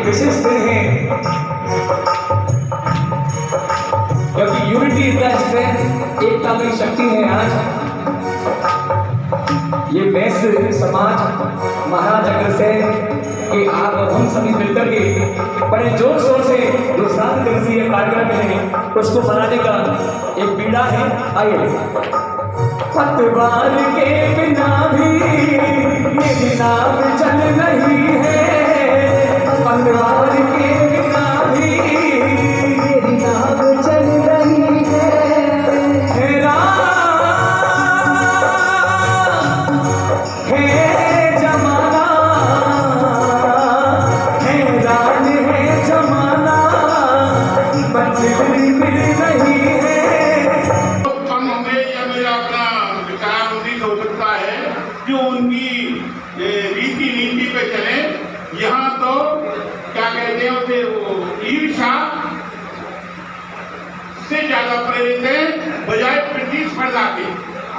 विशेष दिन है, क्योंकि यूनिटी इज द स्ट्रेंथ, एकता में शक्ति है। आज ये वैश्य समाज महाराज अग्रसेन के आप और हम सभी मिलकर के बड़े जोर शोर से जो 7 दिवसीय कार्यक्रम है उसको मनाने का एक बीड़ा है। आइए। पतवार के बिना भी मेरी नाव चल रही है, पतवार के बिना भी मेरी नाव चल रही है। यहाँ तो क्या कहते हैं उसे, वो ईर्ष्या से ज्यादा प्रेरित है बजाय प्रतिस्पर्धा के।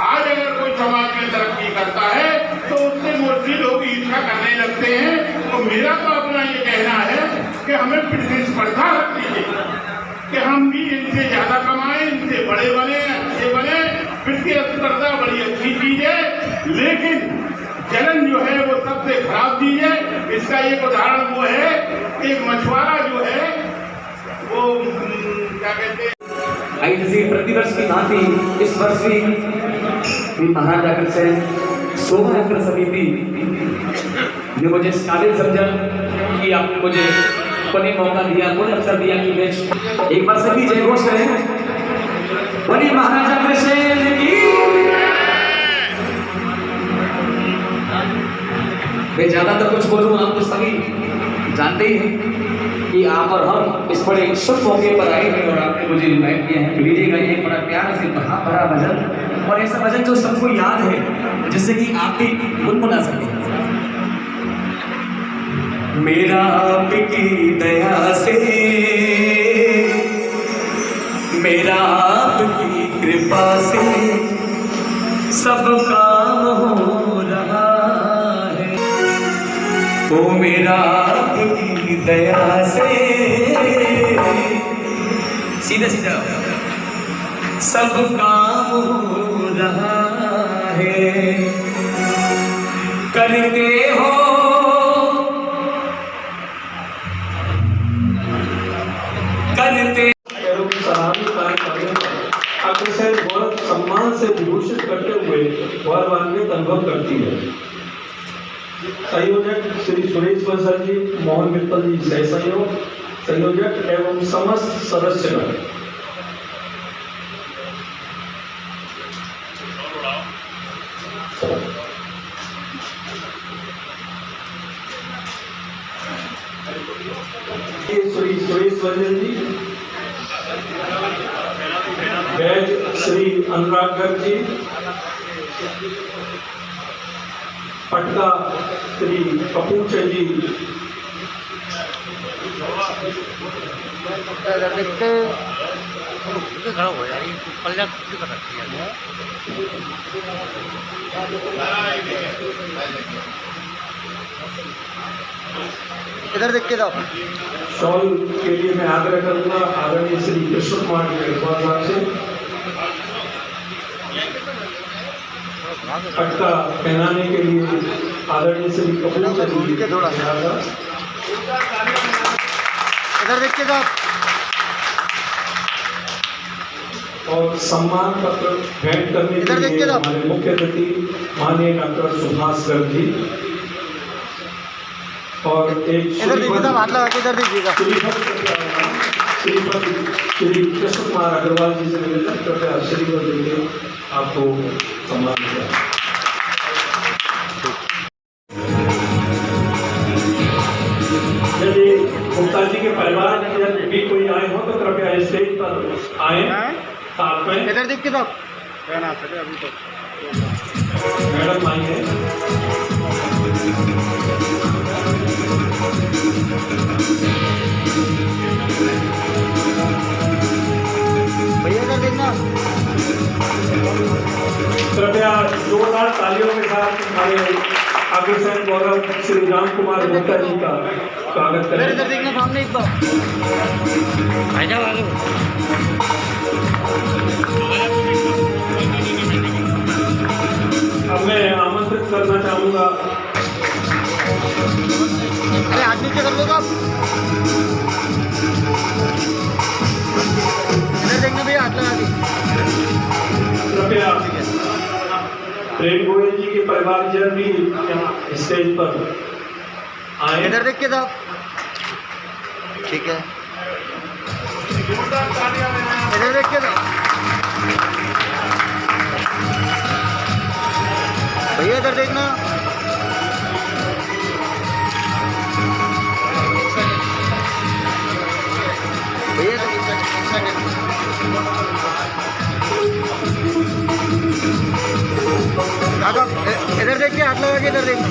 आज अगर कोई समाज में तरक्की करता है तो उससे मोस्टली लोग ईर्ष्या करने लगते हैं। तो मेरा तो अपना ये कहना है कि हमें प्रतिस्पर्धा रखनी चाहिए कि हम भी इनसे ज्यादा कमाएं, इनसे बड़े बने, अच्छे बने। प्रतिस्पर्धा बड़ी अच्छी चीज है, लेकिन जलन जो है वो सबसे खराब चीज है। इसका एक उदाहरण वो है, एक मछुआरा जो है वो क्या कहते हैं, प्रतिवर्ष की भांति इस वर्ष भी महाराज अग्रसेन शोभायात्रा समिति ने मुझे इस काबिल समझा कि आपने मुझे बने मौका दिया, मुझे अवसर दिया कि मैं एक बार सभी जय घोष करें। बने महाराज अग्रसेन की। मैं ज्यादा तो कुछ बोलूँ, आप तो सभी जानते ही हैं कि आप और हम इस बड़े शुभ मौके पर आए हैं और आपने मुझे इनवाइट किया है। लीजिएगा एक बड़ा प्यार से भरा भजन, और ऐसा भजन जो सबको याद है, जिससे कि आप भी गुनगुना सके। मेरा आपकी दया से, मेरा आपकी कृपा से सब काम हो रहा, ओ मेरा आपकी दया से सीधा सीधा सब काम हो रहा है। करते हो करते अग्रसेन बहुत सम्मान से विभूषित करते हुए गौरवान्वित अनुभव करती है। संयोजक श्री सुरेश प्रसाद जी, मोहन मित्तल जी सह संयोजक एवं समस्त सदस्यगण। श्री सुरेश प्रसाद जी, बैज श्री अनुराग गर्ग जी, पटका श्री कपूर जी, इधर देख के जाओ। शॉल के लिए मैं आग्रह करूंगा आदरणीय श्री कृष्ण कुमार साहब से। पटका पहनाने के लिए आदरणीय श्री कपूर जी के थोड़ा इधर देख के जाओ। और सम्मान पत्र भेंट करने के लिए हमारे मुख्य अतिथि माननीय डॉक्टर सुभाष गर्ग जी, और एक इधर देखिएगा, हाथ लगा के इधर देखिएगा। श्री कृष्ण कुमार अग्रवाल जी से निवेदन कृपया श्रीपद देके आपको सम्मान दिया। यदि गुप्ता जी के परिवार में भी कोई आए हो तो कृपया स्टेज पर आए साथ में। इधर देख के जाओ। मैडम आइए। भैया इधर देखना। कृपया जोरदार तालियों के साथ हमारे अग्रसेन गौरव श्री राम कुमार गुप्ता जी का स्वागत इधर करें। इधर देखना सामने एक बार। आ जाओ आगे। अब मैं आमंत्रित करना चाहूंगा अरे हाथ नीचे कर लो आप। इधर देखना भैया, हाथ लगा के। कृपया प्रेम गोयल जी के परिवारजन भी यहाँ स्टेज पर आए। इधर देख के साहब। ठीक है, इधर देख के साहब। भैया इधर देखना। भैया इधर देख के, हाथ लगा के इधर देखना।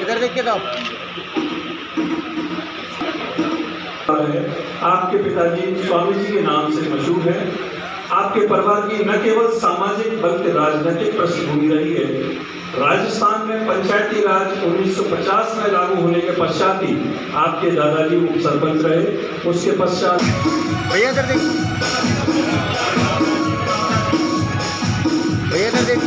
इधर देख के साहब। आपके पिताजी स्वामी जी के नाम से मशहूर है। आपके परिवार की न केवल सामाजिक बल्कि राजनीतिक पृष्ठभूमि रही है। राजस्थान में पंचायती राज 1950 में लागू होने के पश्चात ही आपके दादाजी उप सरपंच रहे। उसके पश्चात भैया इधर देख, भैया इधर देख।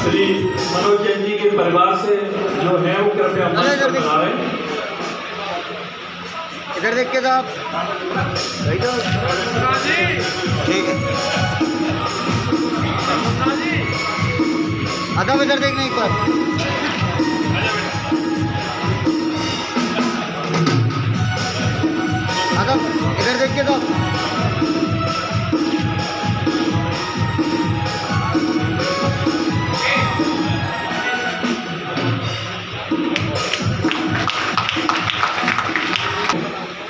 श्री मनोज जैन जी के परिवार से जो है वो कृपया मंच पर बुलाएं। इधर देख के साहब। ठीक है, अदब इधर देखना एक बार। अदब इधर देख के साहब।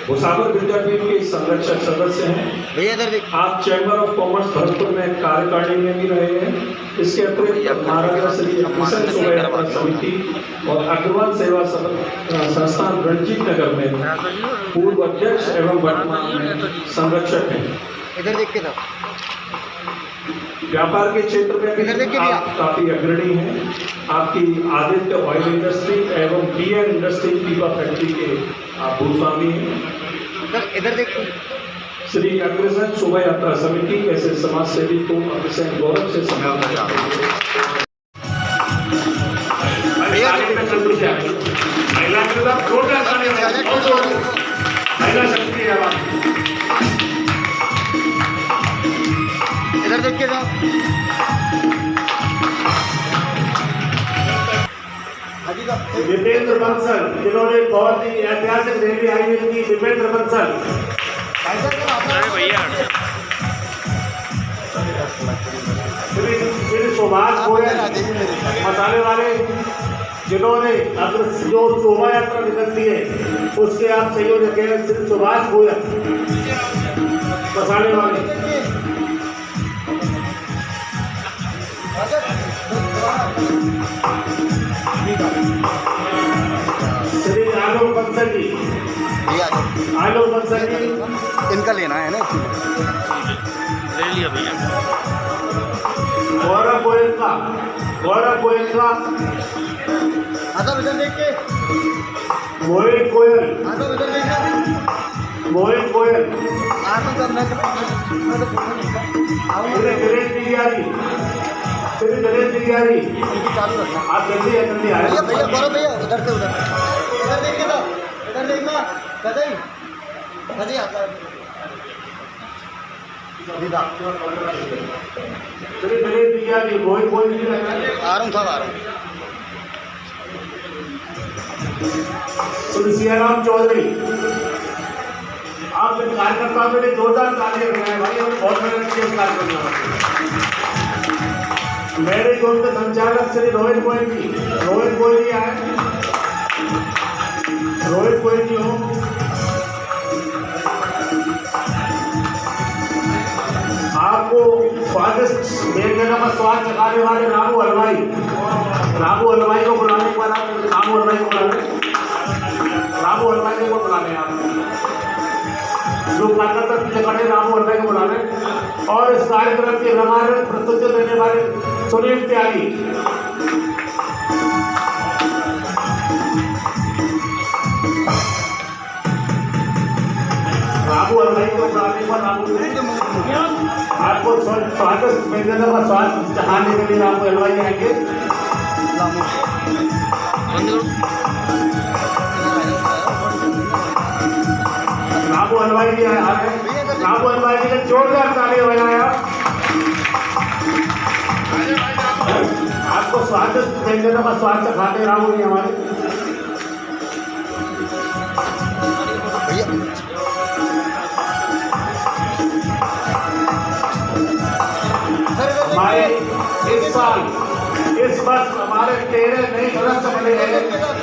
भुसावर विद्यापीठ के संरक्षक सदस्य हैं। भैया इधर देख। आप चैम्बर ऑफ कॉमर्स भरतपुर में कार्यकारिणी में भी रहे हैं। इसके अतिरिक्त महाराजा श्री किशन शोभा यात्रा समिति और अग्रवाल सेवा संस्थान रणजीत नगर में पूर्व अध्यक्ष एवं वर्तमान में संरक्षक हैं। इधर देख के साहब। व्यापार के क्षेत्र में भी आप काफी अग्रणी हैं। आपकी आदित्य ऑयल इंडस्ट्री एवं बीएन इंडस्ट्री पीपा फैक्ट्री के आप भूस्वामी हैं। इधर देख। श्री अग्रसेन शोभा यात्रा समिति ऐसे समाज सेवी को अग्रसेन गौरव से समझाना चाहते हैं। महिला के साथ जोरदार तालियां बजाएं। महिला शक्ति है आवाज। इधर देख के साहब। दीपेंद्र बंसल, जिन्होंने बहुत ही ऐतिहासिक रैली आयोजित की। दीपेंद्र बंसल। श्री सुभाष गोयल, मसाले वाले, जिन्होंने अगर जो शोभा यात्रा निकलती है उसके आप संयोजक हैं। श्री सुभाष गोयल, मसाले वाले। श्री आलोक बंसल जी, आलोक बंसल जी। इनका लेना है ना, ले लिया भैया। गौरव गोयल का, गौरव गोयल का। अदब इधर देख के। मोहित गोयल, अदब इधर देखना। मोहित गोयल। आगे का मैं तो श्री गणेश तिवारी, श्री गणेश तिवारी। चालू रखना। आप जल्दी आ, जल्दी आ। भैया भैया गौरव भैया उधर से उधर। इधर देख के साहब। इधर देखना। कदई कदई आता है। श्री गणेश तिवारी, मोहित गोयल जी। आ रहा हूँ साहब, आ रहा हूँ। श्री सियाराम चौधरी। आप कार्यकर्ताओं के लिए जोरदार तालियां बजाएं भाई। हमें बहुत मेहनत की इस कार्यक्रम में। मेरे जोन के संचालक श्री रोहित गोयल जी, रोहित गोयल जी आए। कोई नहीं हो, आपको स्वादिष्ट मेरे का स्वाद चखाने वाले रामू हलवाई को बुलाने के बाद आप रामू हलवाई को बुलाने आप जो कार्यकर्ता पीछे खड़े रामू हलवाई को बुलाने और इस कार्यक्रम के रंगारंग प्रस्तुति देने वाले सुनील त्यागी रामू हलवाई को बुलाने पर आपको स्वागत व्यंजनों का स्वाद चखाने के लिए रामू हलवाई आएंगे। रामू हलवाई भी आ रहे हैं। रामू हलवाई जी ने जोरदार ताली बजाया। आपको स्वादिष्ट व्यंजनों का स्वाद चखाते रामू जी हमारे हमारे इस वर्ष हमारे 13 नए सदस्य बने हैं।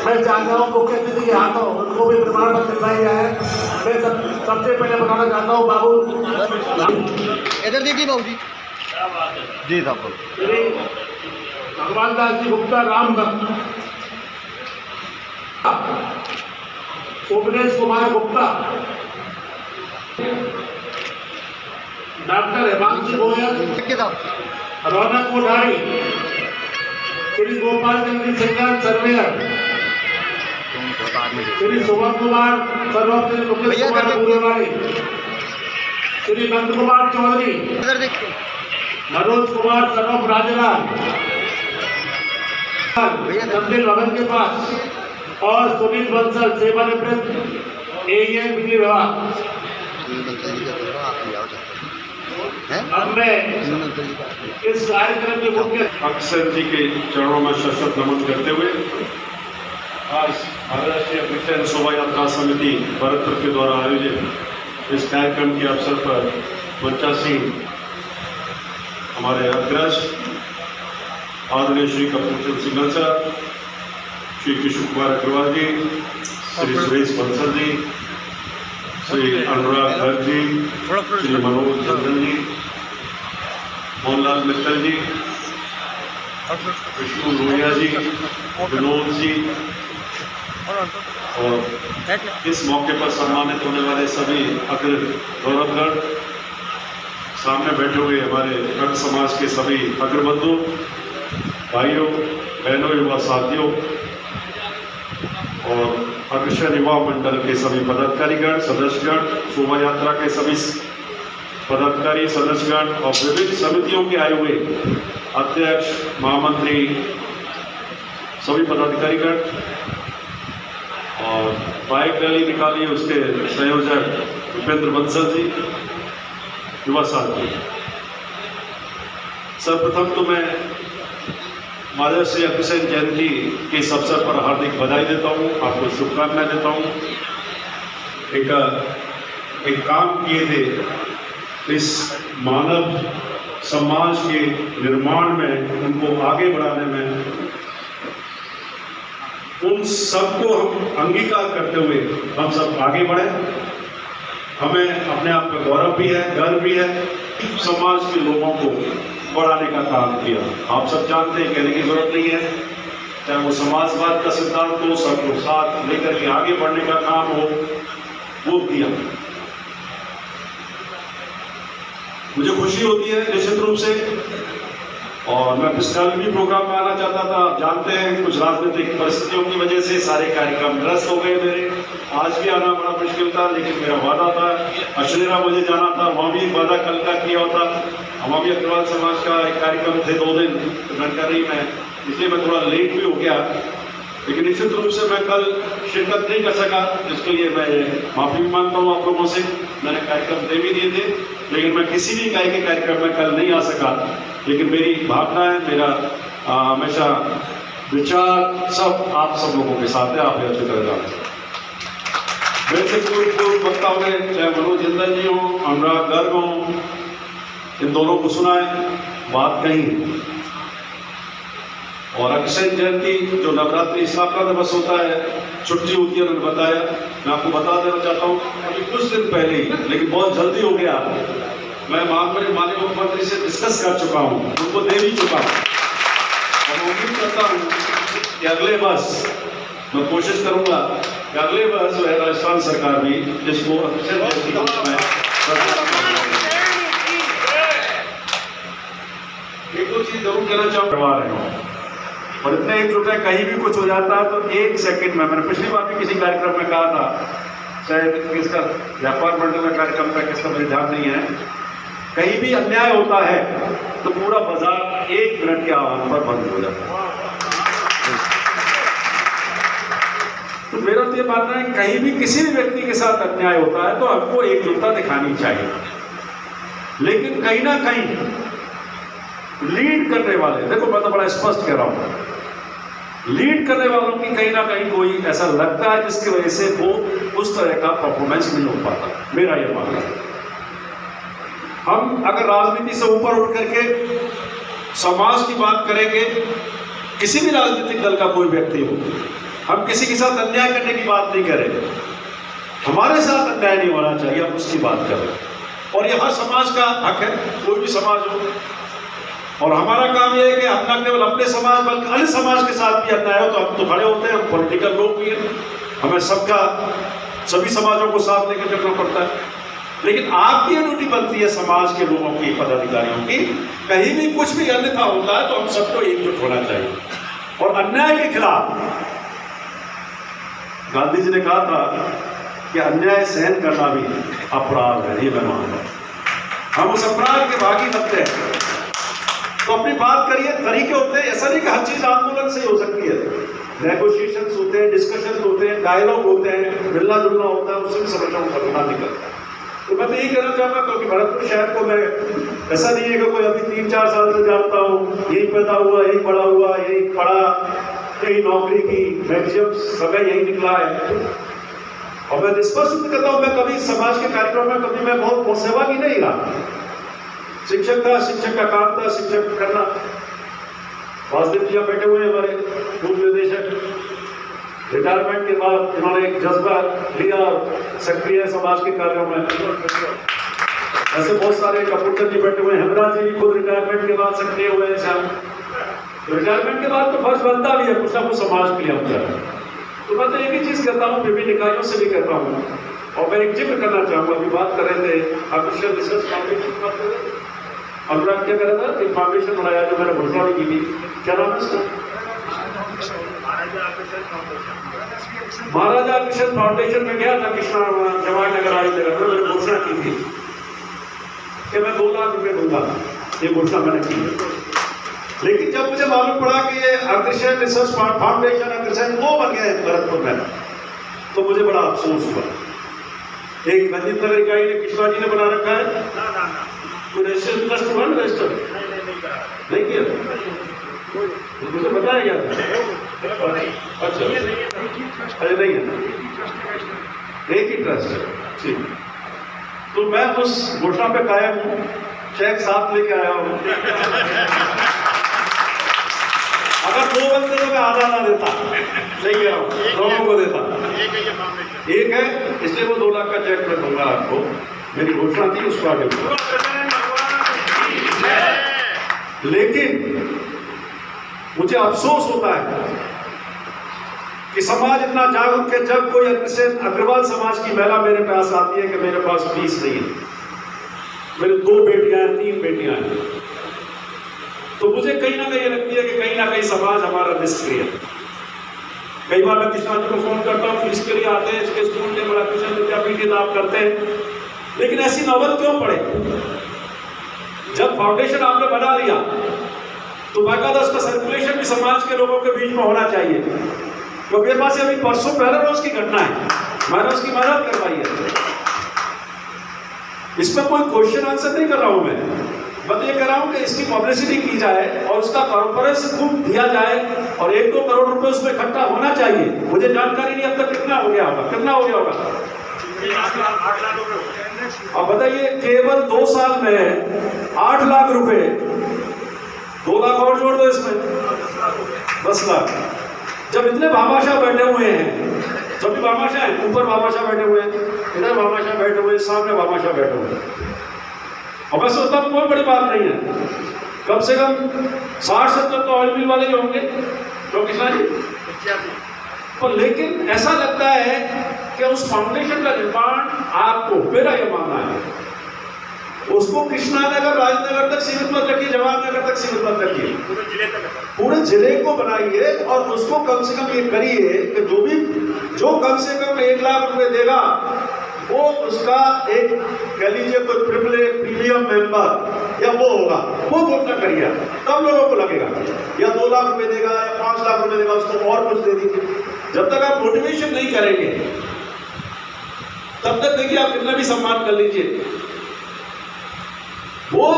मैं चाहता हूँ मुख्य अतिथि के हाथों उनको भी प्रमाण पत्र दिलवाया गया है। मैं सबसे पहले बताना चाहता हूँ बाबू इधर देखिए बाबू जी साहब श्री भगवान दास जी गुप्ता रामगढ़, उपनेश कुमार गुप्ता, डॉक्टर हिमांशु गोयल, रौनक कोठारी, श्री गोपाल चंद्र सिंह सर्वेयर, श्री सुमन कुमार सर्वोत्तम मुकेश कुमार पूरेवाड़ी, श्री नंद कुमार चौधरी, मनोज कुमार सर्वप राजलाल मंदिर भवन के पास और सुनील बंसल सेवानिवृत्त एएन बिजली विभाग। अब मैं इस कार्यक्रम के मुख्य अक्सर जी के चरणों में सशक्त नमन करते हुए आज महाराष्ट्रीय विज्ञान शोभा यात्रा समिति भरतपुर के द्वारा आयोजित इस कार्यक्रम के अवसर पर मंचासीन हमारे अग्रज आदरणीय श्री कपूरचंद सिंघल सर, श्री किशोर कुमार अग्रवाल जी, श्री सुरेश बंसल जी, श्री अनुराग गर्ग जी, श्री मनोज चंदन जी, मोहनलाल मित्तल जी, विष्णु लोहिया जी, विनोद जी और इस मौके पर सम्मानित होने वाले सभी अग्र गौरवगण, सामने बैठे हुए हमारे भक्त समाज के सभी अग्रबंधु भाइयों बहनों युवा साथियों और अग्रसर युवा मंडल के सभी पदाधिकारीगण सदस्यगण, शोभा यात्रा के सभी पदाधिकारी सदस्यगण और विभिन्न समितियों के आए हुए अध्यक्ष महामंत्री सभी पदाधिकारीगण और बाइक रैली निकाली उसके संयोजक उपेंद्र बंसल जी, युवा साथी। सर्वप्रथम तो मैं महाराष्ट्र अग्रसेन जयंती के इस अवसर पर हार्दिक बधाई देता हूँ, आपको शुभकामनाएं देता हूँ। एक काम किए थे इस मानव समाज के निर्माण में, उनको आगे बढ़ाने में, उन सबको हम अंगीकार करते हुए हम सब आगे बढ़े। हमें अपने आप का गौरव भी है, गर्व भी है। समाज के लोगों को बढ़ाने का काम किया। आप सब जानते हैं, कहने की जरूरत नहीं है, चाहे वो समाजवाद का सिद्धांत हो, सबको साथ लेकर के आगे बढ़ने का काम हो, वो किया। मुझे खुशी होती है निश्चित रूप से, और मैं पिछले भी प्रोग्राम में आना चाहता था। आप जानते हैं कुछ राजनीतिक परिस्थितियों की वजह से सारे कार्यक्रम निरस्त हो गए मेरे। आज भी आना बड़ा मुश्किल था, लेकिन मेरा वादा था, अशनेरा मुझे जाना था, वहाँ भी वादा कल का किया होता। वहाँ भी अग्रवाल समाज का एक कार्यक्रम थे 2 दिन, तो मैं कर रही इसलिए मैं थोड़ा लेट भी हो गया, लेकिन निश्चित रूप से मैं कल शिरकत नहीं कर सका, जिसके लिए मैं माफ़ी भी मांगता हूँ आप लोगों से। मैंने कार्यक्रम दे भी दिए थे, लेकिन मैं किसी भी इकाई के कार्यक्रम में कल नहीं आ सका। लेकिन मेरी भावना है, मेरा हमेशा विचार सब आप सब लोगों के साथ है। आप ये अच्छी तरह जानते हैं। मेरे से कोई वक्ताओं ने, चाहे मनोज जिंदल जी हो, अनुराग गर्ग हो, इन दोनों को सुना है, बात कही और अक्षय जयंती जो नवरात्रि स्थापना दिवस होता है, छुट्टी होती है, उन्होंने बताया। मैं आपको बता देना चाहता हूँ अभी कुछ दिन पहले ही, लेकिन बहुत जल्दी हो गया, मैं माननीय मुख्यमंत्री से डिस्कस कर चुका हूँ, उनको दे भी चुका हूँ। और मैं उम्मीद करता हूँ कि अगले वर्ष मैं कोशिश करूंगा कि अगले वर्ष जो है राजस्थान सरकार भी जिसको अक्षय जयंती के समय एक दो चीज जरूर कहना चाहूँ, करवा रहे हो और इतने एकजुट है, कहीं भी कुछ हो जाता है तो एक सेकंड में, मैंने पिछली बार भी किसी कार्यक्रम में कहा था, शायद किसका व्यापार मंडल में कार्यक्रम था, किसका मुझे ध्यान नहीं है, कहीं भी अन्याय होता है तो पूरा बाजार 1 मिनट के आह्वान पर बंद हो जाता है। तो मेरा तो ये मानना है कहीं भी किसी भी व्यक्ति के साथ अन्याय होता है तो हमको एकजुटता दिखानी चाहिए, लेकिन कहीं ना कहीं लीड करने वाले, देखो मैं तो बड़ा स्पष्ट कह रहा हूं, लीड करने वालों की कहीं ना कहीं कोई ऐसा लगता है जिसकी वजह से वो उस तरह का परफॉर्मेंस नहीं हो पाता, मेरा ये मानना है। हम अगर राजनीति से ऊपर उठ करके समाज की बात करेंगे, किसी भी राजनीतिक दल का कोई व्यक्ति हो, हम किसी के साथ अन्याय करने की बात नहीं करें, हमारे साथ अन्याय नहीं होना चाहिए, हम उसकी बात करें। और यह हर समाज का हक है, कोई भी समाज हो, और हमारा काम यह है कि हम न केवल अपने समाज बल्कि अन्य समाज के साथ भी अन्याय हो तो हम तो खड़े होते हैं, हम पॉलिटिकल लोग भी हैं, हमें सभी समाजों को साथ लेकर चलना पड़ता है। लेकिन आपकी ये ड्यूटी बनती है समाज के लोगों की, पदाधिकारियों की, कहीं भी कुछ भी अन्यथा होता है तो हम सबको एकजुट होना चाहिए और अन्याय के खिलाफ। गांधी जी ने कहा था कि अन्याय सहन करना भी अपराध है, ये मैं मानता हूं। हम उस अपराध के भागी बनते हैं तो अपनी बात करिए, तरीके होते हैं, ऐसा नहीं कि हर चीज आंदोलन से ही हो सकती है, नेगोशिएशंस होते हैं, डिस्कशन होते हैं, डायलॉग होते हैं, मिलना जुलना होता है, उससे भी समझना परिणाम निकलता है। तो मैं तो यही कहना चाहूंगा, क्योंकि भरतपुर शहर को मैं ऐसा नहीं है कि कोई अभी 3-4 साल से जानता हूँ, यही पैदा हुआ, यही बड़ा हुआ, यही पढ़ा, यही नौकरी की, मैक्सिमम समय यही निकला है। और मैं स्पष्ट कहता हूँ, मैं कभी समाज के कार्यक्रम में कभी मैं बहुत सेवा की नहीं रहा, शिक्षक था, शिक्षक का काम था शिक्षक करना। वासुदेव जी बैठे हुए हैं हमारे पूर्व निदेशक, रिटायरमेंट के बाद इन्होंने एक जज्बा लिया और सक्रिय समाज के कार्यों में। ऐसे बहुत सारे कपूरथल जी बैठे हुए हैं, हेमराज जी भी खुद रिटायरमेंट के बाद सक्रिय हुए हैं। रिटायरमेंट के बाद तो फर्ज बनता भी है कुछ ना कुछ समाज के लिए हम करें। तो मैं तो एक ही चीज कहता हूँ, विभिन्न इकाइयों से भी कहता हूँ, और मैं एक जिक्र करना चाहूंगा, अभी बात कर रहे थे ऑफिशियल रिसर्च फाउंडेशन की बात कर रहे थे, अनुराग क्या कर रहा था, एक फाउंडेशन बनाया जो मैंने घोषणा भी की थी, क्या नाम है इसका? महाराजा किशन फाउंडेशन में गया था, कृष्णा जवाहर नगर आई जगह में, मैंने घोषणा की थी कि मैं 2 लाख रुपए दूंगा, ये घोषणा मैंने की। लेकिन जब मुझे मालूम पड़ा कि ये अग्रसेन रिसर्च फाउंडेशन अग्रसेन वो बन गए भरतपुर में, तो मुझे बड़ा अफसोस हुआ। एक रंजीत नगर इकाई ने कृष्णा जी ने बना रखा है, रजिस्टर ट्रस्ट हुआ ना, रजिस्टर नहीं किया, मुझे बताया गया था। अच्छा अरे नहीं है, एक ही ट्रस्ट है, ठीक। तो मैं उस घोषणा पे कायम हूँ, चेक साथ लेके आया हूँ। अगर 2 बनते तो मैं आधा ना देता, सही कह रहा हूँ, दोनों को देता। एक है, इसलिए वो 2 लाख का चेक मैं दूंगा आपको, मेरी घोषणा थी, उसको आगे। लेकिन मुझे अफसोस होता है कि समाज इतना जागरूक है, जब कोई अग्रवाल समाज की महिला मेरे पास आती है कि मेरे पास फीस नहीं है, मेरे 2 बेटियां हैं, 3 बेटियां हैं, तो मुझे कहीं ना कहीं लगती है कि कहीं ना कहीं समाज हमारा निष्क्रिय है। कई बार मैं कृष्णा जी को फोन करता हूँ, फीस के लिए आते हैं, इसके स्कूल के बड़ा कृष्ण विद्यापीठ लाभ करते हैं, लेकिन ऐसी नौबत क्यों पड़े? जब फाउंडेशन आपने बना लिया तो बाकायदा उसका सर्कुलेशन भी समाज के लोगों के बीच में होना चाहिए, क्योंकि मेरे पास अभी परसों पहले रोज की घटना है, मैंने उसकी मदद करवाई है। इसमें कोई क्वेश्चन आंसर नहीं कर रहा हूं मैं ये कह रहा हूं कि इसकी पब्लिसिटी की जाए और उसका कॉर्पोरेट खूब दिया जाए और 1-2 करोड़ रुपए उसमें इकट्ठा होना चाहिए। मुझे जानकारी नहीं अब तक कितना हो गया होगा, 8 लाख रुपए। अब बताइए, केवल 2 साल में 8 लाख रुपए, 2 लाख और जोड़ दो इसमें, मसला जब इतने भामाशाह बैठे हुए हैं, सभी भामाशाह हैं, ऊपर भामाशाह बैठे हुए हैं, इधर भामाशाह बैठे हुए हैं, सामने भामाशाह बैठे हुए हैं, और मैं सोचता हूँ कोई बड़ी बात नहीं है। कम से कम 60-70 तो ऑयल मिल वाले ही होंगे, तो कृष्णा जी। पर लेकिन ऐसा लगता है कि उस फाउंडेशन का निर्माण आपको, मेरा यह मानना है, उसको कृष्णानगर राजनगर तक सीमित मत रखिए, जवाहरनगर तक सीमित मत रखिए, पूरे जिले को बनाइए और उसको कम से कम ये करिए कि जो कम से कम 1 लाख रुपए देगा वो उसका एक कह लीजिए कोई प्रीमियम मेंबर या वो होगा, वो घोषणा करिए, तब लोगों को लगेगा। या 2 लाख रुपए देगा या 5 लाख रुपए देगा, उसको और कुछ दे दीजिए। जब तक आप मोटिवेशन नहीं करेंगे तब तक देखिए आप कितना भी सम्मान कर लीजिए, वो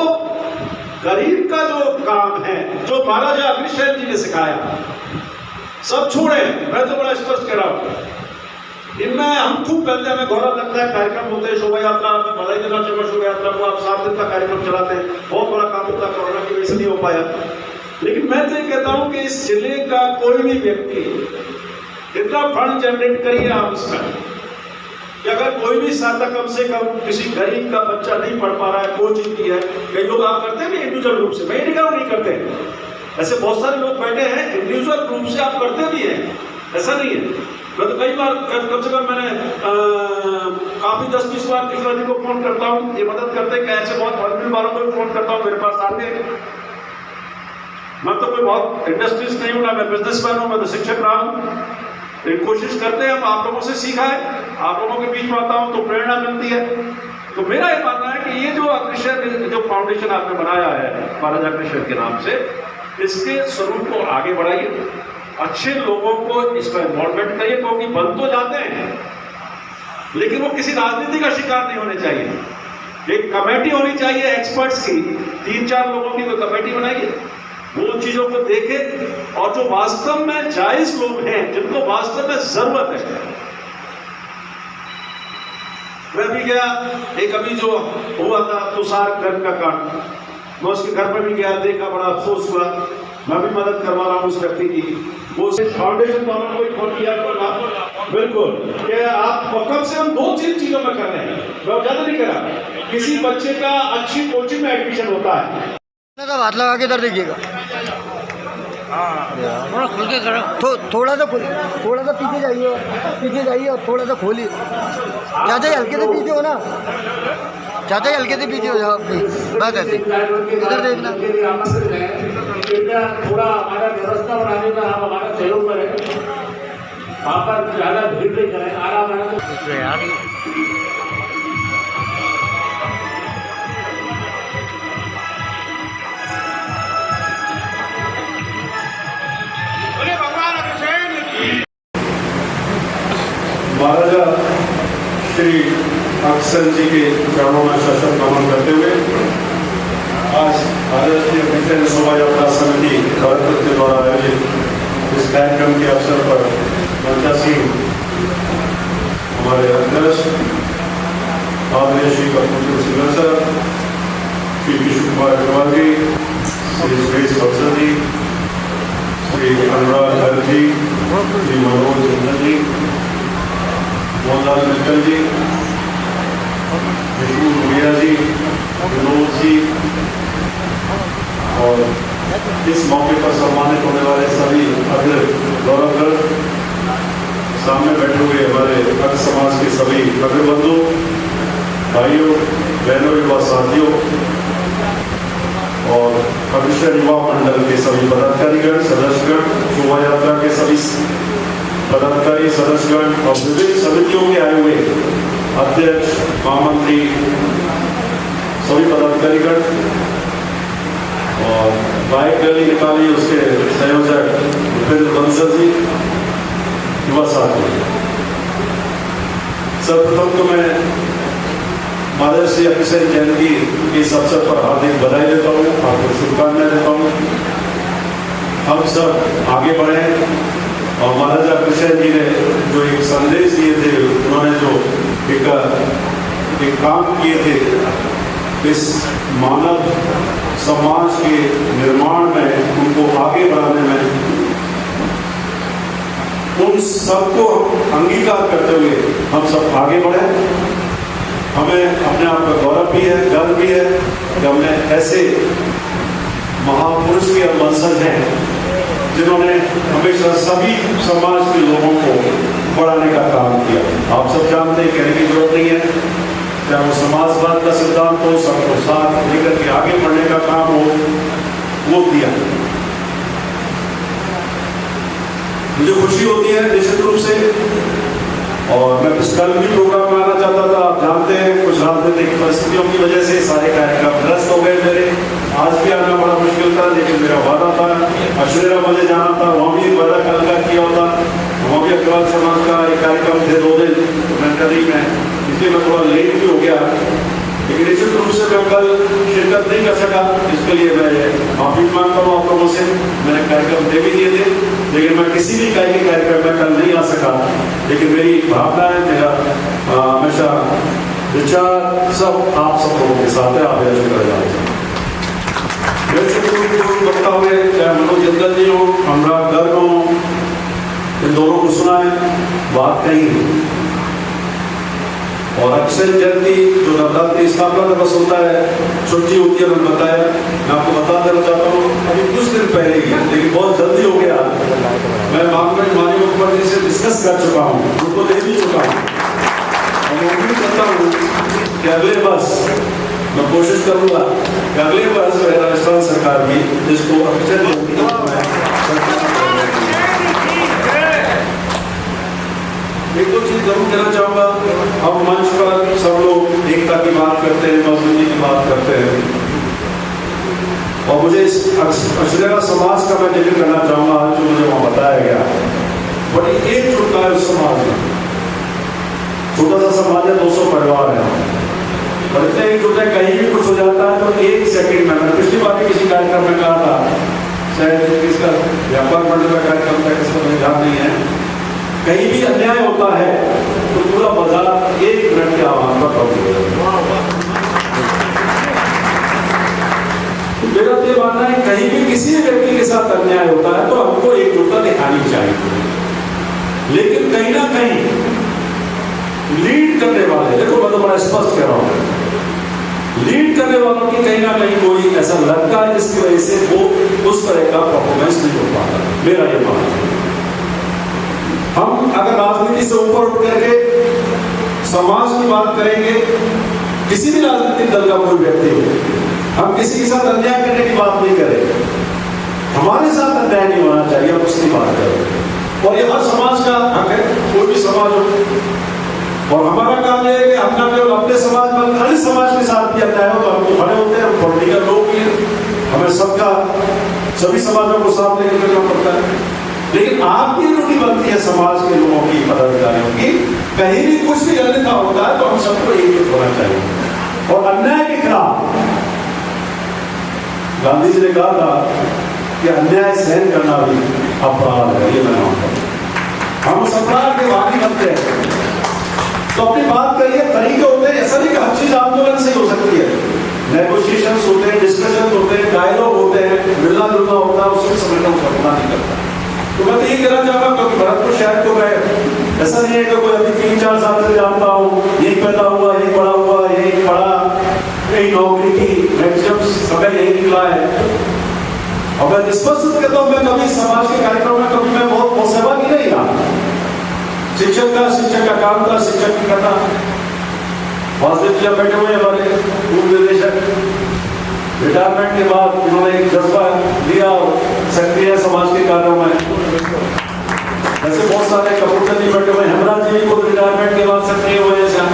गरीब का जो काम है, जो महाराजा अग्रसेन जी ने सिखाया, सब छोड़े। मैं तो बड़ा स्पष्ट कह रहा हूं, इनमें हम खूब करते हैं, हमें गौरव लगता है, कार्यक्रम होते हैं, शोभा यात्रा, बधाई देना चाहिए शोभा यात्रा को, आप 7 दिन का कार्यक्रम चलाते हैं, बहुत बड़ा काम होता है, कोरोना की वजह से नहीं हो पाया। लेकिन मैं तो ये कहता हूं कि इस जिले का कोई भी व्यक्ति इतना फंड जनरेट करिए आप इसका, कि अगर कोई भी सहायता कम से कम किसी गरीब का बच्चा नहीं पढ़ पा रहा है, कोचिंग की है, कई लोग आप करते हैं इंडिविजुअल रूप से, मैं नहीं करते, ऐसे बहुत सारे लोग बैठे हैं इंडिविजुअल रूप से आप करते भी हैं, ऐसा नहीं है। मैं तो कई बार कम से कम मैंने काफी 10-20 बार कृष्णा जी को फोन करता हूँ, ये मदद करते हैं कि ऐसे बहुत हॉस्पिटल वालों को भी फोन करता हूँ, मेरे पास आते हैं। मैं तो कोई बहुत इंडस्ट्रीज नहीं हूँ ना, मैं बिजनेसमैन हूँ, मैं तो शिक्षक रहा हूँ। एक कोशिश करते हैं, हम आप लोगों से सीखा है, आप लोगों के बीच में आता हूँ तो प्रेरणा मिलती है। तो मेरा ये मानना है कि ये जो अग्रसेन जो फाउंडेशन आपने बनाया है महाराजा अग्रसेन के नाम से, इसके स्वरूप को आगे बढ़ाइए, अच्छे लोगों को इसमें इन्वॉल्वमेंट करिए, क्योंकि बन तो जाते हैं लेकिन वो किसी राजनीति का शिकार नहीं होने चाहिए। एक कमेटी होनी चाहिए एक्सपर्ट्स की, 3-4 लोगों की कोई कमेटी बनाइए, वो चीजों को देखें, और जो वास्तव में जायज लोग हैं, जिनको वास्तव में जरूरत है। मैं भी गया, एक अभी जो हुआ था तुषार गर्ग का कांड, मैं उसके घर पर भी गया, देखा, बड़ा अफसोस हुआ। मैं भी मदद करवा रहा हूँ उस व्यक्ति की, वो फाउंडेशन वालों को फोन किया, बिल्कुल कि आप कम से कम 2-3 चीजों में कर रहे हैं, मैं ज्यादा नहीं कर रहा। किसी बच्चे का अच्छी कोचिंग में एडमिशन होता है, हाथ लगा के इधर देखिएगा, थोड़ा खुल के करो, थोड़ा सा पीछे जाइए और थोड़ा सा खोलिए, ज़्यादा हल्के से पीछे हो ना, ज़्यादा हल्के से पीछे हो जाओ अपनी बात है। इधर देखना, थोड़ा हमारा व्यवस्था बनाने में आप हमारा सहयोग करें, वहाँ पर ज़्यादा भीड़ नहीं करें, आराम महाराजा श्री अग्रसेन जी के चरणों में शस्त्र नमन करते हुए आज महाराजा श्री अग्रसेन शोभा यात्रा समिति भरतपुर के द्वारा आयोजित इस कार्यक्रम के अवसर पर मंचासीन हमारे अध्यक्ष आदरणीय श्री कपूर सिंह सर, श्री किशोर कुमार अग्रवाल जी, श्री सुरेश बक्सर जी, श्री अनुराग गर्ग जी, श्री मनोज चंद्र जी, मोहनलाल मित्तल जी, विष्णु भूरिया जी, विनोद जी, और इस मौके पर सम्मानित होने वाले सभी अग्र गौरवगढ़, सामने बैठे हुए हमारे अग्र समाज के सभी अग्रबंधु भाइयों बहनों युवा साथियों और अग्रसेन युवा मंडल के सभी पदाधिकारीगण सदस्यगण, शोभा यात्रा के सभी पदाधिकारी सदस्यगण और विभिन्न समितियों के आए हुए अध्यक्ष, महामंत्री, सभी पदाधिकारीगण और बाइक रैली निकाली उसके संयोजक भूपेंद्र बंसल जी, युवा साथी, सर्वप्रथम तो मैं महाराजा श्री अग्रसेन जयंती के इस अवसर पर हार्दिक बधाई देता हूँ, आपको शुभकामनाएं देता हूँ। हम सब आगे बढ़े और महाराजा अग्रसेन जी ने जो एक संदेश दिए थे, उन्होंने जो एक काम किए थे इस मानव समाज के निर्माण में, उनको आगे बढ़ाने में, उन सबको अंगीकार करते हुए हम सब आगे बढ़े। हमें अपने आप का गौरव भी है, गर्व भी है कि हमने ऐसे महापुरुष के वंशज हैं जिन्होंने हमेशा सभी समाज के लोगों को बढ़ाने का काम किया। आप सब जानते हैं, कहने की जरूरत नहीं है, चाहे वो समाजवाद का सिद्धांत हो, सबको साथ लेकर के आगे बढ़ने का काम हो, वो किया। मुझे खुशी होती है निश्चित रूप से, और मैं कुछ कल भी प्रोग्राम में आना चाहता था। आप जानते हैं कुछ राजनीतिक परिस्थितियों की वजह से सारे कार्यक्रम ध्वस्त हो गए मेरे। आज भी आना बड़ा मुश्किल था, लेकिन मेरा वादा था, अश्वेरा मुझे जाना था, वहाँ भी वादा कल का किया होता, वहाँ भी अग्रवाल समाज का एक कार्यक्रम थे 2 दिन, तो मैं करी में इसलिए मैं थोड़ा लेट भी हो गया, लेकिन निश्चित रूप से मैं कल शिरकत नहीं कर सका। इसके लिए मैं माफी मांगता हूँ आप लोगों से। मैंने कार्यक्रम दे भी दिए थे, लेकिन मैं किसी भी इकाई के कार्यक्रम में कल नहीं आ सका। लेकिन मेरी भावना है, मेरा हमेशा विचार सब आप सब लोगों के साथ है। आप ऐसे कर जाए मेरे से वक्ता हुए, चाहे मनोज जिंदल जी हो, अनुराग गर्ग हो, इन दोनों को सुना है, बात कही। और अक्षय जयंती जो नवरात्रि स्थापना दिवस होता है, छुट्टी होती है, मैंने बताया, मैं आपको बता देना चाहता हूँ, अभी कुछ दिन पहले ही, लेकिन बहुत जल्दी हो गया। मैं माननीय मुख्यमंत्री से डिस्कस कर चुका हूँ, उनको दे भी चुका हूँ, और मैं उम्मीद करता हूँ कि अगले वर्ष मैं कोशिश करूँगा कि अगले वर्ष राजस्थान सरकार भी जिसको अक्षय जयंती एक दो चीज जरूर कहना चाहूंगा। हम मंच पर सब लोग एकता की बात करते हैं, मजबूती की बात करते हैं, और मुझे इस अश्वेरा समाज का मैं जिक्र करना चाहूंगा, जो मुझे वहां बताया गया। बड़ी एकजुटता है उस समाज में। छोटा सा समाज है, 200 परिवार है, और इतने एकजुट है, कहीं भी कुछ हो जाता है तो 1 सेकंड में, मैं पिछली बार भी किसी कार्यक्रम में कहा था, शायद किसका व्यापार मंडल का कार्यक्रम था, किसका मुझे ध्यान नहीं है, कहीं भी अन्याय होता है तो पूरा बाजार 1 मिनट के आह्वान पर पहुंच गया। मेरा तो ये मानना है, कहीं भी किसी व्यक्ति के साथ अन्याय होता है तो हमको एकजुटता दिखानी चाहिए, लेकिन कहीं ना कहीं लीड करने वाले, देखो मैं तो बड़ा स्पष्ट कह रहा हूं, लीड करने वालों की कहीं ना कहीं कोई ऐसा लगता है जिसकी वजह से वो उस तरह का परफॉर्मेंस नहीं हो पाता। मेरा ये मानना है, हम अगर राजनीति से ऊपर उठ करके समाज की बात करेंगे, किसी भी राजनीतिक दल का कोई व्यक्ति हो, हम किसी के साथ अन्याय करने की बात नहीं करेंगे, हमारे साथ अन्याय नहीं होना चाहिए, हम उसकी बात करें। और ये हर समाज का हक है, कोई भी समाज हो, और हमारा काम यह है कि अपना केवल अपने समाज में, खाली समाज के साथ भी अन्याय हो तो हम तो बड़े होते हैं, हम पॉलिटिकल लोग भी हैं, हमें सबका सभी समाजों को साथ लेकर चलना पड़ता है। लेकिन आपकी ड्यूटी बनती है समाज के लोगों की, पदाधिकारियों की, कहीं भी कुछ भी अन्यथा होता है तो हम सबको एकजुट होना चाहिए। और अन्याय के खिलाफ गांधी जी ने कहा था कि अन्याय सहन करना भी अपराध है, ये मैं मानता हूं। हम उस अपराध के वादी बनते हैं तो अपनी बात करिए, तरीके होते हैं, ऐसा नहीं कि हर चीज आंदोलन से ही हो सकती है। नेगोशिएशंस होते हैं, डिस्कशन होते हैं, डायलॉग होते हैं, मिलना जुलना होता है, उसमें समझना घटना नहीं करता। तो मैं तो ये कहना चाहूंगा, क्योंकि भरतपुर शहर को मैं ऐसा नहीं है कि कोई अभी 3-4 साल से जानता हूँ, यही पैदा हुआ, यही बड़ा हुआ, यही पढ़ा, यही नौकरी की, मैक्सिमम समय यही निकला है। और मैं स्पष्ट कहता हूँ, मैं कभी समाज के कार्यक्रम में कभी मैं बहुत सेवा की नहीं रहा। शिक्षक का काम था शिक्षक की करना। वासुदेव जी बैठे हुए हमारे पूर्व निदेशक, रिटायरमेंट के बाद उन्होंने एक जज्बा दिया, सक्रिय समाज के कार्यों में। ऐसे बहुत सारे कपूरचंद जी बैठे हुए, हेमराज जी को रिटायरमेंट के बाद सक्रिय हुए हैं।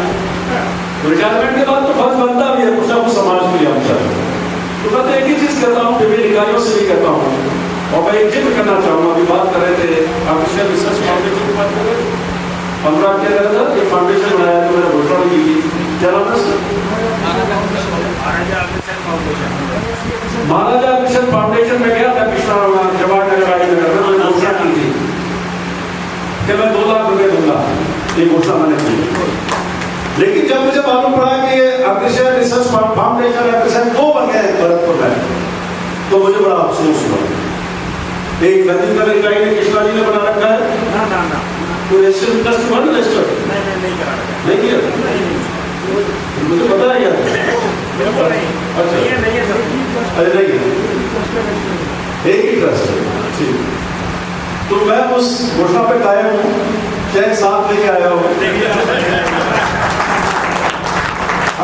तो रिटायरमेंट के बाद तो फर्ज बनता भी है कुछ ना कुछ समाज के लिए हम सब। तो मैं तो एक ही चीज कहता हूँ, विभिन्न इकाइयों से भी कहता हूँ, और मैं एक जिक्र करना चाहूंगा, अभी बात कर रहे थे आर्टिफिशियल रिसर्च फाउंडेशन की बात कर रहे थे, 15 क्या कहा था, एक फाउंडेशन बनाया तो मैंने घोषणा की थी, क्या नाम है सर? महाराजा मिशन फाउंडेशन में गया था कृष्णा जवाहर नगर राजनगर में, मैंने घोषणा की थी कि मैं 2 लाख रुपए दूंगा, ये घोषणा मैंने की। लेकिन जब मुझे मालूम पड़ा कि ये अग्रसेन रिसर्च फाउंडेशन अग्रसेन 2 बन गए भरतपुर में, तो मुझे बड़ा अफसोस हुआ। एक नदी का इकाई ने कृष्णा जी ने बना रखा है ना तो रजिस्टर ट्रस्ट बन रजिस्टर नहीं करा नहीं किया, मुझे पता है यार। अच्छा नहीं है सर। अरे नहीं एक ही ट्रस्ट है, ठीक। तो मैं उस घोषणा पे कायम हूँ, चेक साथ लेके आया हूँ।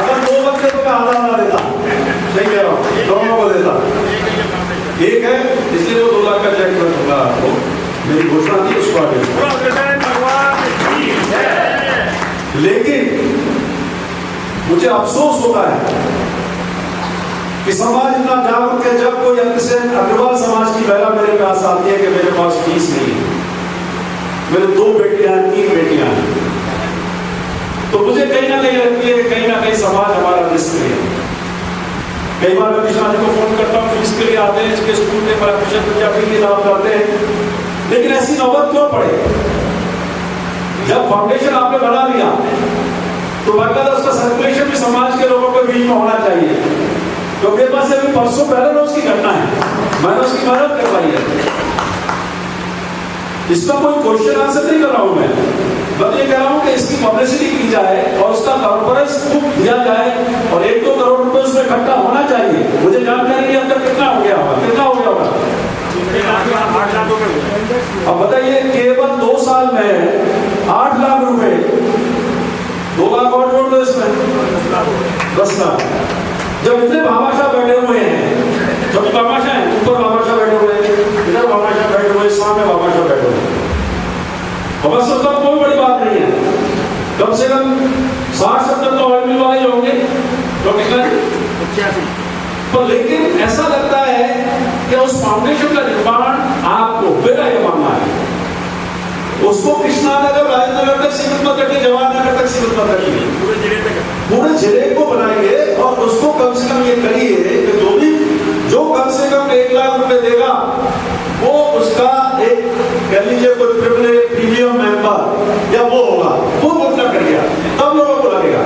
अगर 2 बच्चे तो मैं आधा देता, सही कह रहा हूँ, दोनों को देता। एक है इसलिए वो 2 लाख का चेक मैं दूंगा आपको, मेरी घोषणा थी उसको आगे। लेकिन मुझे अफसोस होता है कि समाज इतना जागरूक है, जब कोई अग्रसेन अग्रवाल समाज की महिला मेरे पास आती है कि मेरे पास फीस नहीं है, मेरे 2 बेटियां 3 बेटियां हैं, तो मुझे कहीं ना कहीं लगती है कहीं ना कहीं समाज हमारा रिस्क है। कई बार मैं कृष्णा जी को फोन करता हूँ, फीस के लिए आते हैं, इसके स्कूल में विद्यार्थी के नाम करते हैं, लेकिन ऐसी नौबत क्यों पड़े? जब फाउंडेशन आपने बना लिया तो बाकायदा उसका सर्कुलेशन भी समाज के लोगों के बीच में होना चाहिए, क्योंकि मेरे पास अभी परसों पहले रोज की घटना है, मैंने उसकी मदद करवाई है। इसका कोई क्वेश्चन आंसर नहीं कर रहा हूं मैं ये कह रहा हूं कि इसकी पब्लिसिटी की जाए और उसका कॉर्पोरेट प्रूफ दिया जाए और 1-2 करोड़ रुपए उसमें इकट्ठा होना चाहिए। मुझे जानकारी नहीं अब तक कितना हो गया होगा, कितना हो गया होगा? 8 लाख रुपए। अब बताइए केवल 2 साल में 8 लाख रुपए, 2 लाख और जोड़ दो इसमें 10 लाख। जब इतने भामाशाह बैठे हुए हैं, जब भामाशाह है, ऊपर भामाशाह बैठे हुए हैं, इधर भामाशाह बैठे हुए, सामने भामाशाह बैठे हुए हैं, और बस उसका कोई बड़ी बात नहीं है। कम से कम 60-70 तो ऑयल मिल वाले होंगे, तो कितना 85। पर लेकिन ऐसा लगता है कि उस फाउंडेशन का निर्माण आपको मेरा ये मानना है उसको कृष्णानगर राजेंद्रनगर तक सीमित मत रखिए, जवाहरनगर तक सीमित मत रखिए, पूरे जिले को बनाइए और उसको कम से कम ये करिए कि जो कम से कम 1 लाख रुपए देगा वो उसका एक कह लीजिए कोई प्रीमियम मेंबर या वो होगा, वो भुगतान कर गया, तब लोगों को लगेगा।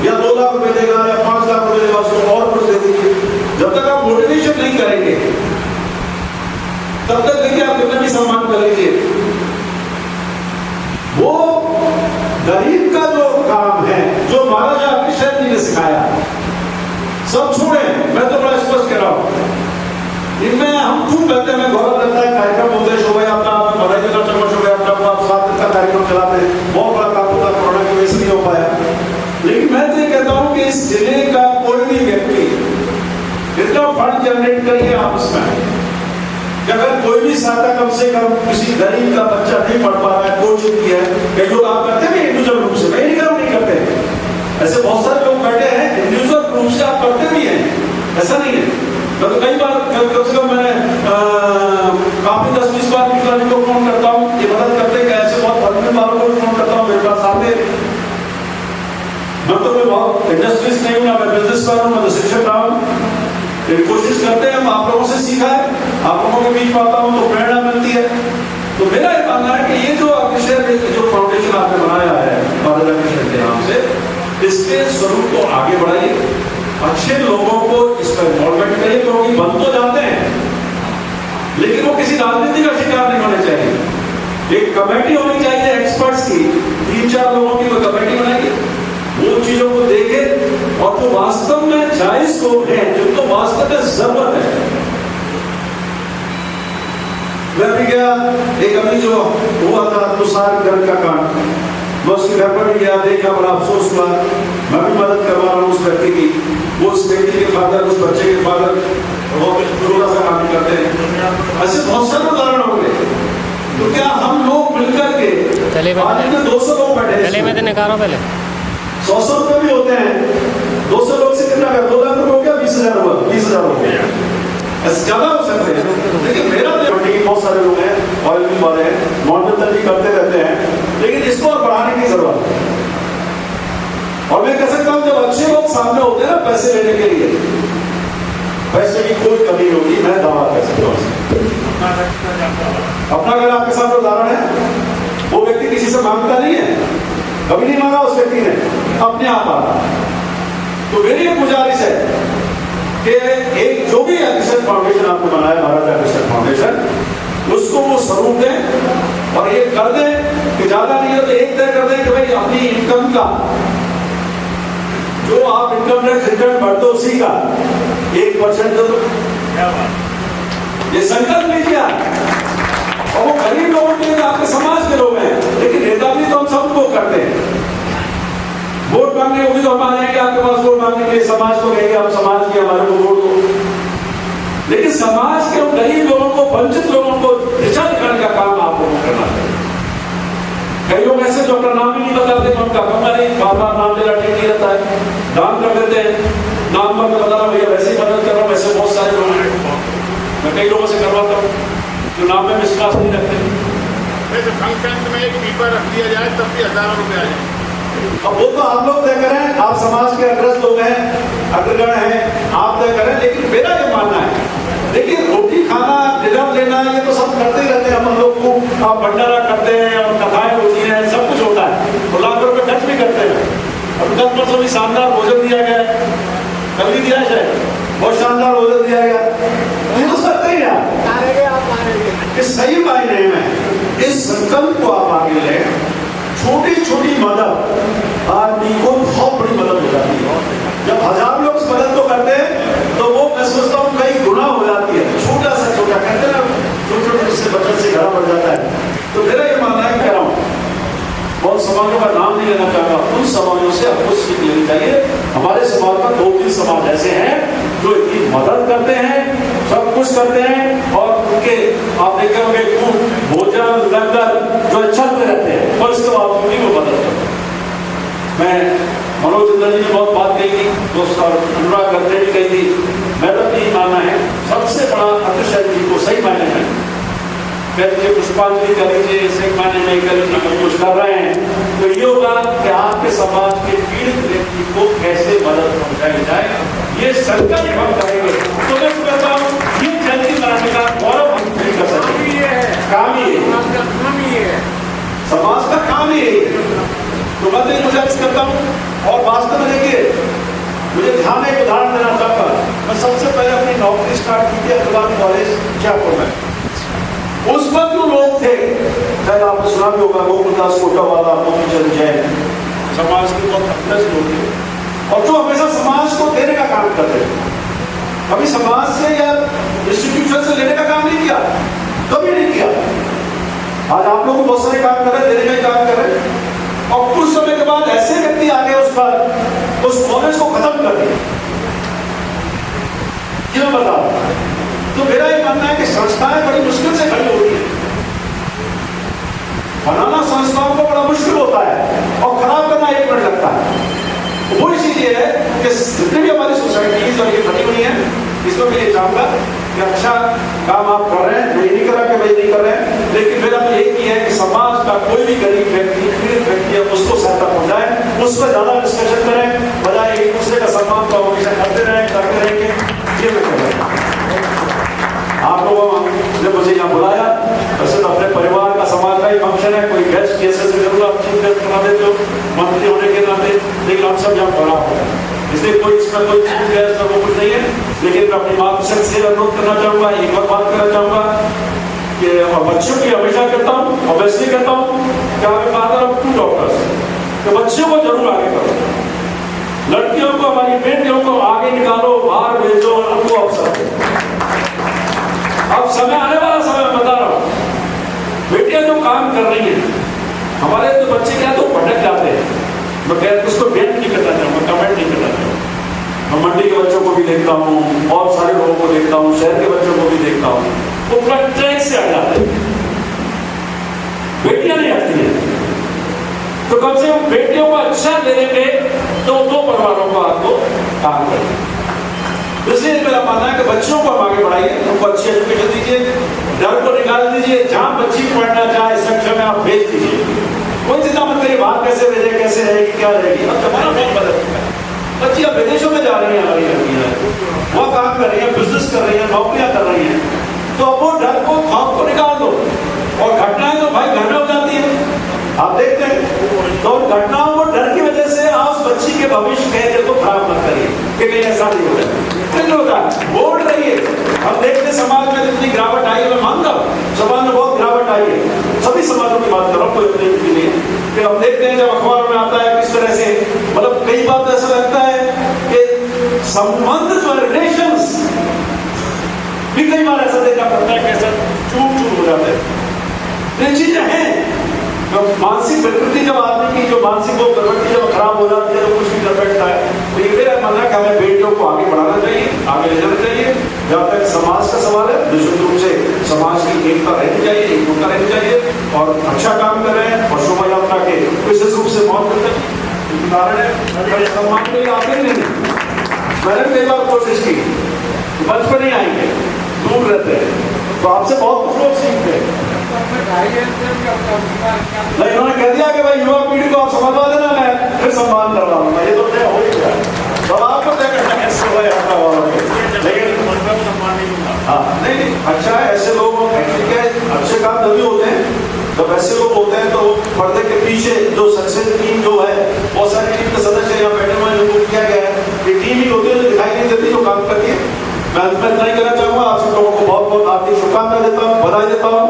या 2 लाख रुपए देगा या 5 लाख रुपए देगा, उसको और कुछ दे दीजिए। जब तक आप मोटिवेशन नहीं करेंगे तब तक देखिए आप कितना भी सम्मान कर लीजिए, वो गरीब का जो काम है, जो महाराजा अग्रसेन जी ने सिखाया, सब छोड़े। मैं तो बड़ा स्पष्ट कह रहा हूं, इनमें हम खूब कहते हैं, गौरव लगता है कार्यक्रम होते हैं, शोभा यात्रा, बधाई का चम्मच शोभा यात्रा को आप 7 दिन का कार्यक्रम चलाते हैं, बहुत बड़ा काम होता है, कोरोना की वजह से नहीं हो पाया। लेकिन मैं तो ये कहता हूं कि इस जिले का कोई भी व्यक्ति इतना फंड जनरेट करिए आप उसमें कि अगर कोई भी सहायता कम से कम किसी गरीब का बच्चा नहीं पढ़ पा रहा है, कोचिंग की है, कई लोग आप करते हैं इंडिविजुअल रूप से, मैं नहीं कह रहा हूं नहीं करते, ऐसे बहुत सारे लोग बैठे हैं इंडिविजुअल रूप से आप करते भी हैं, ऐसा नहीं है। तो कई बार कम से कम मैंने काफी 10-20 बार कृष्णा जी को फोन करता हूँ, ये मदद करते हैं, ऐसे बहुत अल्पन वालों को फोन करता हूँ, मेरे पास आते। मैं तो कोई बहुत इंडस्ट्रीज नहीं हूँ ना, मैं बिजनेस मैन हूँ, मैं तो शिक्षक रहा हूँ, लेकिन कोशिश करते हैं, हम आप लोगों से सीखा है, आप लोगों के बीच में आता हूँ तो प्रेरणा मिलती है। तो मेरा ये मानना है कि ये जो अग्रसेन जो फाउंडेशन आपने बनाया है महाराजा अग्रसेन के नाम से, इसके स्वरूप को आगे बढ़ाइए, अच्छे लोगों को इसमें इन्वॉल्वमेंट करिए, क्योंकि बन तो जाते हैं लेकिन वो किसी राजनीति का शिकार नहीं होने चाहिए। एक कमेटी होनी चाहिए एक्सपर्ट्स की, 3-4 लोगों की कोई कमेटी बनाइए, वो चीजों को देखे और जो वास्तव में जायज लोग हैं, जिनको वास्तव में जरूरत है। मैं भी गया, एक अभी जो हुआ था तुषार घर का कांड, मैं उसके घर पर भी गया, देखा, बड़ा अफसोस हुआ। मैं भी मदद करवा रहा हूँ उस व्यक्ति की, वो उस व्यक्ति के फादर, उस बच्चे के फादर वो थोड़ा सा काम करते हैं। ऐसे बहुत सारे उदाहरण होंगे। तो क्या हम लोग मिलकर के आज में 200 लोग बैठे, में निकालो पहले 100 रुपए भी होते हैं, 200 लोग से कितना 2 लाख रुपए हो गया, 20,000 हुआ, 20,000 हो गया, ऐसे ज्यादा हो सकते हैं। लेकिन मेरा बहुत सारे लोग हैं, ऑयल मिल वाले हैं, मॉनिटर भी करते रहते हैं, लेकिन इसको और बढ़ाने की जरूरत है। और मैं कह सकता हूं जब अच्छे लोग सामने होते हैं ना पैसे लेने के लिए, पैसे की कोई कमी होगी, मैं दावा कर सकता हूं। अपना अगर आपके साथ उदाहरण है, वो व्यक्ति किसी से मांगता नहीं है, कभी नहीं मांगा उस व्यक्ति ने, अपने आप मांगा। तो मेरी एक गुजारिश है कि एक जो भी अग्रसर फाउंडेशन आपने बनाया, महाराजा अग्रसर फाउंडेशन, उसको वो स्वरूप दें और ये कर दें कि ज्यादा नहीं है तो एक तय कर दें कि भाई अपनी इनकम का जो आप इनकम टैक्स रिटर्न भरते हो उसी का 1% दो। ये संकल्प लीजिए और वो गरीब लोगों के लिए आपके समाज के लोग हैं, लेकिन नेता भी तो हम सबको करते हैं। वोट मांगने को भी तो हम आ जाएंगे आपके पास वोट मांगने के लिए, समाज को कहेंगे आप समाज के हमारे को वोट दो, लेकिन समाज के गरीब लोगों को, वंचित लोगों को दिशा दिखाने का काम आप लोगों को करना चाहिए। कई लोग ऐसे जो अपना नाम ही नहीं बताते, उनका कम नहीं, बार-बार नाम लेना ठीक नहीं रहता है, दान कर देते हैं, नाम पर बता रहा भैया वैसे ही मदद कर रहा हूँ, वैसे बहुत सारे लोग हैं, मैं कई लोगों से करवाता हूँ जो नाम में विश्वास नहीं रखते। वैसे फंक्शन में एक टीपर रख दिया जाए तब भी हजारों रुपए आ जाए। अब वो तो आप लोग तय करें, आप समाज के अग्रस्त लोग हैं, अग्रगण हैं, आप तय करें, लेकिन मेरा ये मानना है, देखिए रोटी खाना, डिनर लेना, ये तो सब करते ही रहते हैं हम लोग को, आप भंडारा करते हैं और कथाएं होती हैं, सब कुछ होता है, तो लाख रुपए खर्च भी करते हैं। अब 10 परसों भी शानदार भोजन दिया गया है, कल भी दिया है, बहुत शानदार भोजन दिया गया, ये तो करते ही यार। इस सही मायने में इस संकल्प को आप आगे लें, छोटी छोटी मदद आदमी को बहुत बड़ी मदद हो जाती है। जब 1000 लोग उस मदद को करते हैं तो वो मैं समझता हूँ कई गुना हो जाती है। छोटा सा छोटा कहते हैं ना, छोटे उससे बचत से घड़ा बढ़ जाता है। तो मेरा ये मानना है, कह रहा हूँ, बहुत समाजों का नाम नहीं लेना चाहता, उन समाजों से आपको सीख लेनी चाहिए। हमारे समाज में 2-3 समाज ऐसे हैं जो इतनी मदद करते हैं, सब कुछ करते हैं, और उनके आप देखे होंगे भोजन लंगर जो छत में रहते हैं और इसके बावजूद भी वो मदद करते हैं। मैं मनोज इंदर जी ने बहुत बात कही थी, दोस्त अनुराग करते भी कही थी, मैं तो यही मानना है सबसे बड़ा अग्रसर जी को सही मायने में कहते पुष्पांजलि कर लीजिए, सही मायने में कर लीजिए, हम कुछ कर रहे हैं तो ये होगा कि आपके समाज के पीड़ित व्यक्ति को कैसे मदद पहुंचाई जाए, ये संकल्प हम करेंगे। तो मैं कहता हूँ ये जयंती मनाने का गौरव हम नहीं कर सकते, काम ही है, समाज का काम ही है। तो मैं तो गुजारिश करता हूँ, और वास्तव में देखिए मुझे ध्यान एक उदाहरण देना चाहता हूँ। मैं सबसे पहले अपनी नौकरी स्टार्ट की थी अग्रवाल कॉलेज जयपुर में। उस वक्त जो लोग थे, शायद आपने सुना भी होगा, गोकुलदास कोटावाला, मोतीचंद जैन, समाज के बहुत अग्रस्त लोग थे और जो हमेशा समाज को देने का काम करते थे। कभी समाज से या इंस्टीट्यूशन से लेने का काम नहीं किया, कभी नहीं किया। आज आप लोग बहुत सारे काम कर रहे हैं, देने का ही काम कर रहे हैं, और कुछ समय के बाद ऐसे व्यक्ति आ गए उस पर, उस कॉलेज को खत्म कर दिया। क्यों बताओ? तो मेरा ये मानना है कि संस्थाएं बड़ी मुश्किल से खड़ी होती है, बनाना संस्थाओं को बड़ा मुश्किल होता है और खराब करना 1 मिनट लगता है। तो वही चीज ये है कि जितनी भी हमारी सोसाइटी और ये बनी हुई है, इसमें मैं ये चाहूंगा कि अच्छा काम आप कर रहे हैं, मैं नहीं कर रहा कि भाई नहीं कर रहे हैं, लेकिन मेरा तो एक ही है कि समाज का कोई भी गरीब व्यक्ति, पीड़ित व्यक्ति है, उसको सहायता पहुंचाए, उस पर ज्यादा डिस्कशन करें, बजाय एक दूसरे का सम्मान को हमेशा करते रहेंगे। ये मैं कह रहा हूँ। आप लोगों ने मुझे यहाँ बुलाया, वैसे तो अपने परिवार का, समाज का ही फंक्शन है, कोई गेस्ट कैसे से जरूर आप चीफ गेस्ट बना देते हो मंत्री होने के नाते, लेकिन हम सब यहाँ बड़ा हो गए, इसलिए कोई इसमें कोई चीफ गेस्ट वो कुछ नहीं है। लेकिन मैं अपनी मातृशक्ति से अनुरोध करना चाहूँगा, एक और बात करना चाहूँगा कि बच्चों की हमेशा कहता हूँ, ऑब्वियसली कहता हूँ कि आप फादर ऑफ 2 डॉक्टर्स, तो बच्चों को जरूर आगे करो, लड़कियों को, हमारी बेटियों को आगे निकालो, बाहर भेजो, उनको अवसर दो। अब समय आने वाला समय बता रहा हूँ, बेटियां जो काम कर रही हैं, हमारे तो बच्चे क्या तो भटक जाते हैं, मैं कह उसको व्यक्त नहीं करना चाहूँगा, कमेंट नहीं करना चाहूँगा। मैं मंडी के बच्चों को भी देखता हूँ, बहुत सारे लोगों को देखता हूँ, शहर के बच्चों को भी देखता हूँ, वो पूरा ट्रैक से हट जाते हैं, बेटियां नहीं हटती हैं। तो कम से कम बेटियों को अच्छा देने में तो 2 परिवारों को आपको काम करना। इसलिए मेरा मानना है कि बच्चों को हम आगे बढ़ाइए, उनको अच्छी एजुकेशन दीजिए, डर को निकाल दीजिए, जहां बच्ची पढ़ना चाहे सेक्शन में आप भेज दीजिए, कोई चिंता मत करिए बाहर कैसे भेजे, कैसे रहेगी, क्या रहेगी। अब जमाना बहुत बदल चुका है, बच्चियां विदेशों में जा रही हैं, हमारी लड़कियां वहाँ काम कर रही हैं, बिजनेस कर रही हैं, नौकरियां कर रही हैं, तो अब वो डर को, खौफ को निकाल दो, और घटनाएं तो भाई घर में हो जाती है। आप देखते हैं तो उन घटनाओं को डर की वजह से आप उस बच्ची के भविष्य कहते को खराब मत करिए कि कहीं ऐसा नहीं होता नहीं होता, बोल रही है। हम देखते हैं समाज में जितनी गिरावट आई है, मैं मानता हूँ समाज में बहुत गिरावट आई है, सभी समाजों की बात कर रहा हूँ, कोई अपने की नहीं है। कि हम देखते हैं जब अखबारों में आता है किस तरह से, मतलब कई बार तो ऐसा लगता है कि संबंध जो है रिलेशंस भी कई बार ऐसा देखना पड़ता है कैसा चूर चूर हो जाते हैं। ये चीजें हैं जो मानसिक प्रकृति जब आदमी की जो मानसिक वो प्रवृत्ति जब खराब हो जाती है तो कुछ भी कर बैठता है। तो ये मेरा मानना है कि हमें बेटियों को आगे बढ़ाना चाहिए, आगे ले जाना चाहिए। जहाँ तक समाज का सवाल है, निश्चित रूप से समाज की एकता रहनी चाहिए, एकता रहनी चाहिए और अच्छा काम कर रहे हैं और शोभा यात्रा के विशेष रूप से मौत करते हैं कारण है सम्मान के लिए आते नहीं। मैंने कई बार कोशिश की, बचपन ही आएंगे, दूर रहते हैं तो आपसे बहुत कुछ लोग सीखते हैं। इन्होंने कह दिया कि भाई युवा पीढ़ी को आप समझवा देना, मैं फिर सम्मान कर रहा हूँ, ये तो तय हो ही गया। तो आपको तय करना कैसे हुआ यात्रा वालों के, लेकिन हाँ नहीं अच्छा है ऐसे लोग एक्चुअली क्या है, अच्छे काम तभी होते हैं जब ऐसे लोग होते हैं। तो पर्दे के पीछे जो सक्सेस टीम जो है, बहुत सारी टीम के सदस्य यहाँ बैठे हुए हैं, जो किया गया है, ये टीम ही होती है जो दिखाई नहीं देती, जो काम करती है। मैं इतना ही कहना चाहूंगा, आप सब लोगों को बहुत बहुत हार्दिक शुभकामनाएं देता हूँ, बधाई देता हूँ।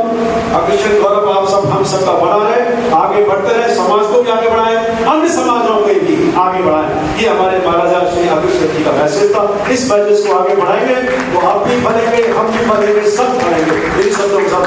अग्रसर गौरव आप सब हम सबका बना रहे, आगे बढ़ते रहे, समाज को भी आगे बढ़ाएं, अन्य समाजों को भी आगे बढ़ाएं। ये हमारे महाराजा श्री अग्रसर जी का मैसेज था। इस मैसेज को आगे बढ़ाएंगे तो आप भी बनेंगे, हम भी बनेंगे, सब बनेंगे। इन शब्दों के साथ